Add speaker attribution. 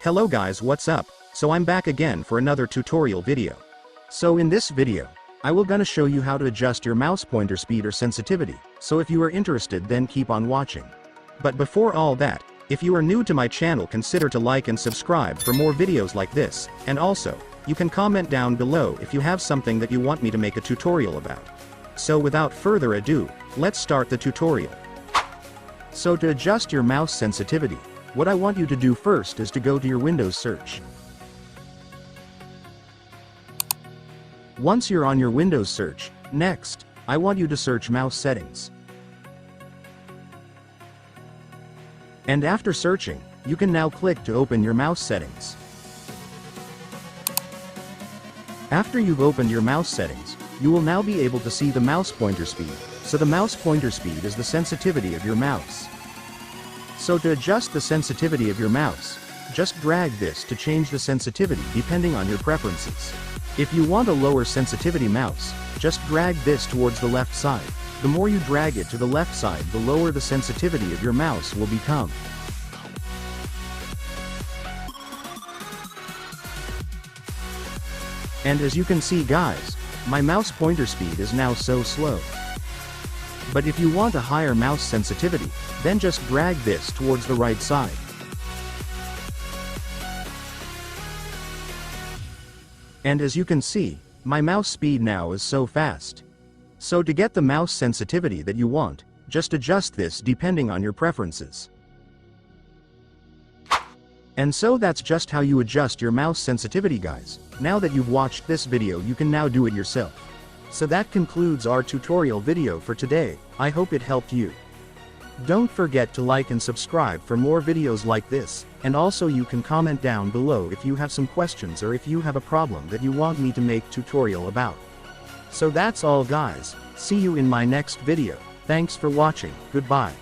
Speaker 1: Hello guys, what's up? So I'm back again for another tutorial video. So in this video, I will gonna show you how to adjust your mouse pointer speed or sensitivity, so if you are interested then keep on watching. But before all that, if you are new to my channel consider to like and subscribe for more videos like this, and also, you can comment down below if you have something that you want me to make a tutorial about. So without further ado, let's start the tutorial. So to adjust your mouse sensitivity, what I want you to do first is to go to your Windows search. Once you're on your Windows search, next, I want you to search mouse settings. And after searching, you can now click to open your mouse settings. After you've opened your mouse settings, you will now be able to see the mouse pointer speed. So the mouse pointer speed is the sensitivity of your mouse. So to adjust the sensitivity of your mouse, just drag this to change the sensitivity depending on your preferences. If you want a lower sensitivity mouse, just drag this towards the left side. The more you drag it to the left side, the lower the sensitivity of your mouse will become. And as you can see guys, my mouse pointer speed is now so slow. But if you want a higher mouse sensitivity, then just drag this towards the right side. And as you can see, my mouse speed now is so fast. So to get the mouse sensitivity that you want, just adjust this depending on your preferences. And so that's just how you adjust your mouse sensitivity guys. Now that you've watched this video you can now do it yourself. So that concludes our tutorial video for today. I hope it helped you. Don't forget to like and subscribe for more videos like this, and also you can comment down below if you have some questions or if you have a problem that you want me to make tutorial about. So that's all guys, see you in my next video. Thanks for watching, goodbye.